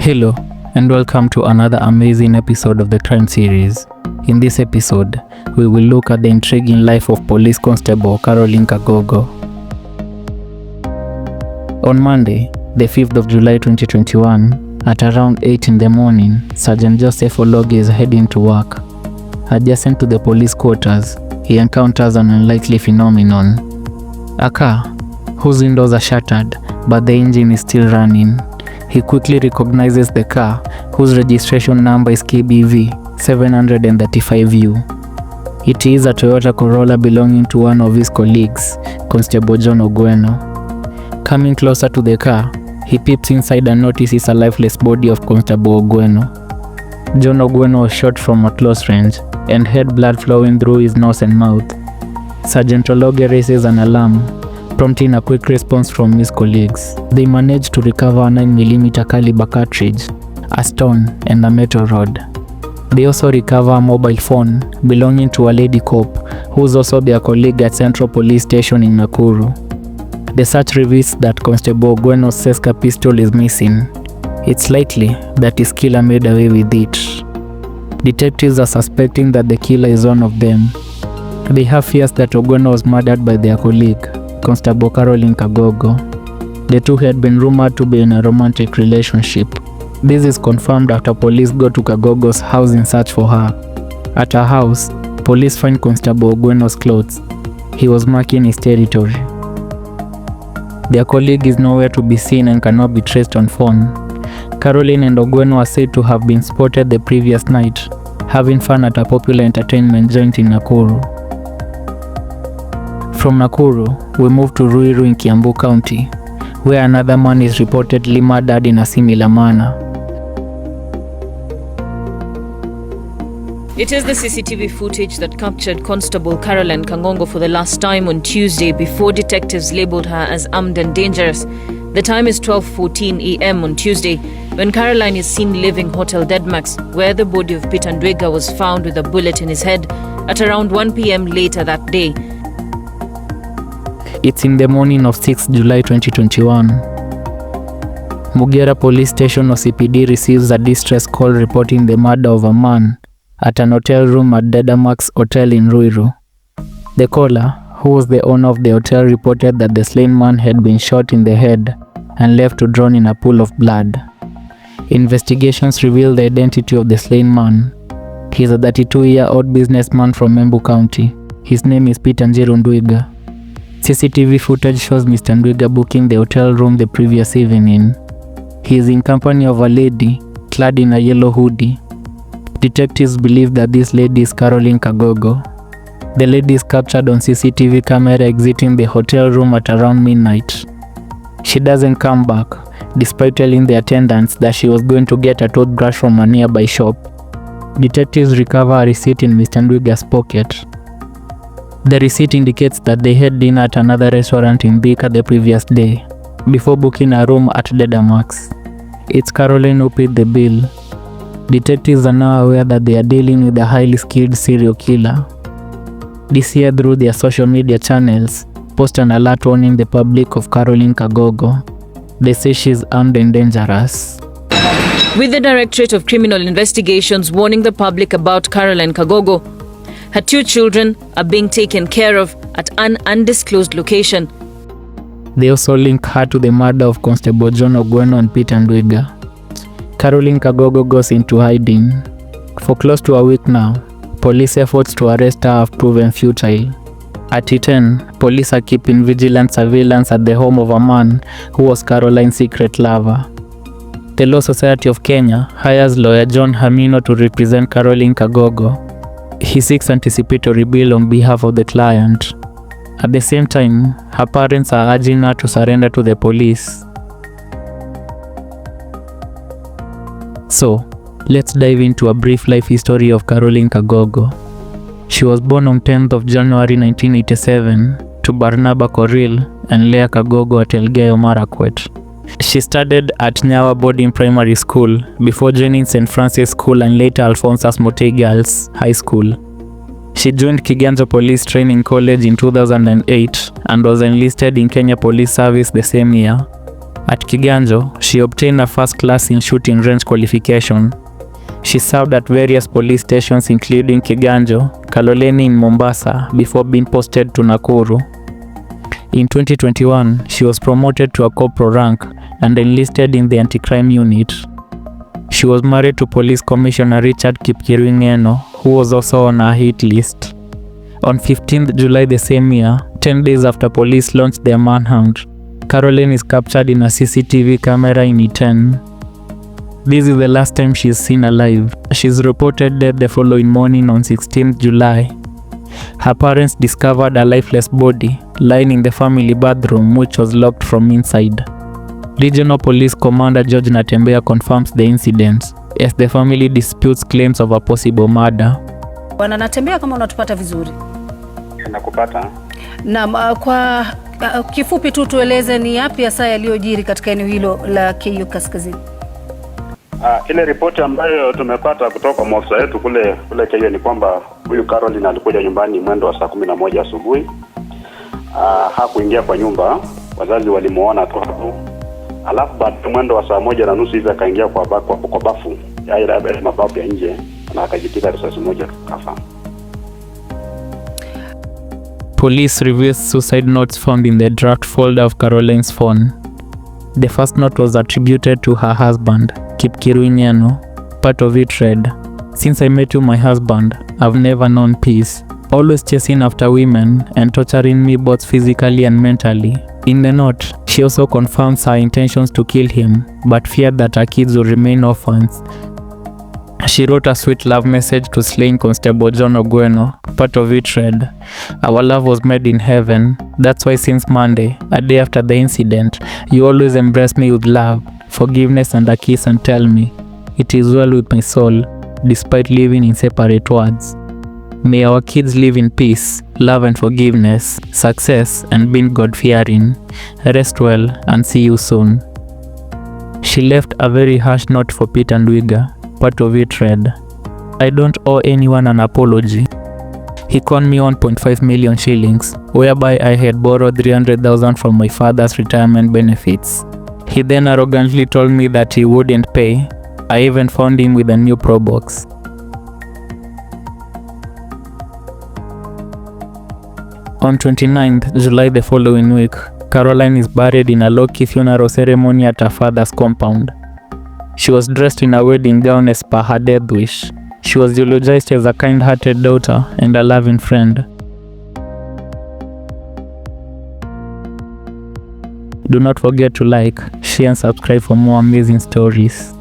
Hello, and welcome to another amazing episode of the Crime Series. In this episode, we will look at the intriguing life of Police Constable Caroline Kagogo. On Monday, the 5th of July 2021, at around 8 in the morning, Sergeant Joseph Ologe is heading to work. Adjacent to the police quarters, he encounters an unlikely phenomenon. A car, whose windows are shattered, but the engine is still running. He quickly recognizes the car, whose registration number is KBV 735U. It is a Toyota Corolla belonging to one of his colleagues, Constable John Ogweno. Coming closer to the car, he peeps inside and notices a lifeless body of Constable Ogweno. John Ogweno was shot from a close range and had blood flowing through his nose and mouth. Sergeant Ologe raises an alarm, prompting a quick response from his colleagues. They managed to recover a 9mm caliber cartridge, a stone, and a metal rod. They also recover a mobile phone belonging to a lady cop who is also their colleague at Central Police Station in Nakuru. The search reveals that Constable Ogweno's Seska pistol is missing. It's likely that his killer made away with it. Detectives are suspecting that the killer is one of them. They have fears that Ogweno was murdered by their colleague, Constable Caroline Kagogo. The two had been rumored to be in a romantic relationship. This is confirmed after police go to Kagogo's house in search for her. At her house, police find Constable Ogweno's clothes. He was marking his territory. Their colleague is nowhere to be seen and cannot be traced on phone. Caroline and Ogweno are said to have been spotted the previous night, having fun at a popular entertainment joint in Nakuru. From Nakuru, we move to Ruiru in Kiambu County, where another man is reportedly murdered in a similar manner. It is the CCTV footage that captured Constable Caroline Kagogo for the last time on Tuesday before detectives labeled her as armed and dangerous. The time is 12:14 a.m. on Tuesday when Caroline is seen leaving Hotel Dedmax, where the body of Peter Ndwiga was found with a bullet in his head at around 1 p.m. later that day. It's in the morning of 6 July 2021. Mugera Police Station or CPD receives a distress call reporting the murder of a man at an hotel room at Dedmax Hotel in Ruiru. The caller, who was the owner of the hotel, reported that the slain man had been shot in the head and left to drown in a pool of blood. Investigations reveal the identity of the slain man. He is a 32-year-old businessman from Embu County. His name is Peter Njiru Ndwiga. CCTV footage shows Mr. Ndwiga booking the hotel room the previous evening. He is in company of a lady clad in a yellow hoodie. Detectives believe that this lady is Caroline Kagogo. The lady is captured on CCTV camera exiting the hotel room at around midnight. She doesn't come back, despite telling the attendants that she was going to get a toothbrush from a nearby shop. Detectives recover a receipt in Mr. Ndwiga's pocket. The receipt indicates that they had dinner at another restaurant in Thika the previous day, before booking a room at Dedmax. It's Caroline who paid the bill. Detectives are now aware that they are dealing with a highly skilled serial killer. This year, through their social media channels, post an alert warning the public of Caroline Kagogo. They say she's armed and dangerous. With the Directorate of Criminal Investigations warning the public about Caroline Kagogo, her two children are being taken care of at an undisclosed location. They also link her to the murder of Constable John Ogweno and Peter Ndwiga. Caroline Kagogo goes into hiding. For close to a week now, police efforts to arrest her have proven futile. At Iten, police are keeping vigilant surveillance at the home of a man who was Caroline's secret lover. The Law Society of Kenya hires lawyer John Hamino to represent Caroline Kagogo. He seeks anticipatory bail on behalf of the client. At the same time, her parents are urging her to surrender to the police. So, let's dive into a brief life history of Caroline Kagogo. She was born on 10th of January 1987 to Barnaba Koril and Leah Kagogo at Elgeyo Marakwet. She studied at Nyawa Boarding Primary School before joining St. Francis School and later Alphonsus Motei Girls High School. She joined Kiganjo Police Training College in 2008 and was enlisted in Kenya Police Service the same year. At Kiganjo, she obtained a first class in shooting range qualification. She served at various police stations including Kiganjo, Kaloleni in Mombasa before being posted to Nakuru. In 2021, she was promoted to a corporal rank and enlisted in the anti-crime unit. She was married to Police Commissioner Richard Kipkirui Ng'eno, who was also on her hit list. On 15th July the same year, 10 days after police launched their manhunt, Caroline is captured in a CCTV camera in Iten. This is the last time she is seen alive. She is reported dead the following morning on 16th July. Her parents discovered a lifeless body lying in the family bathroom, which was locked from inside. Regional Police Commander George Natembeya confirms the incident as the family disputes claims of a possible murder. Bwana Natembeya, kama unatupata vizuri? Nakupata. Na kwa kifupi tu tueleze ni yapi hasa yaliyojiri katika eneo hilo la KU Kaskazini? Ile ripoti ambayo tumepata kutoka kwa maafisa wetu kule KU ni kwamba huyu Caroline alikuja nyumbani mwendo wa saa 11 asubuhi. Hakuingia kwa nyumba, wazazi walimuona tu hapo. Alafu baada mwendo wa saa 1:30 hivi akaingia kwa bafu. Ile mabafu ya nje na akajipiga risasi moja kafa. Police revealed suicide notes found in the draft folder of Caroline's phone. The first note was attributed to her husband, Kipkirui Ng'eno. Part of it read, "Since I met you, my husband, I've never known peace. Always chasing after women and torturing me both physically and mentally." In the note, she also confirms her intentions to kill him, but feared that her kids would remain orphans. She wrote a sweet love message to slain Constable John Ogweno. Part of it read, "Our love was made in heaven. That's why since Monday, a day after the incident, you always embrace me with love, forgiveness and a kiss and tell me, it is well with my soul, despite living in separate worlds. May our kids live in peace, love and forgiveness, success and being God-fearing. Rest well and see you soon." She left a very harsh note for Peter Ndwiga. Part of it read, "I don't owe anyone an apology. He conned me 1.5 million shillings, whereby I had borrowed 300,000 from my father's retirement benefits. He then arrogantly told me that he wouldn't pay. I even found him with a new Pro Box." On 29th July the following week, Caroline is buried in a low-key funeral ceremony at her father's compound. She was dressed in a wedding gown as per her death wish. She was eulogized as a kind-hearted daughter and a loving friend. Do not forget to like, share and subscribe for more amazing stories.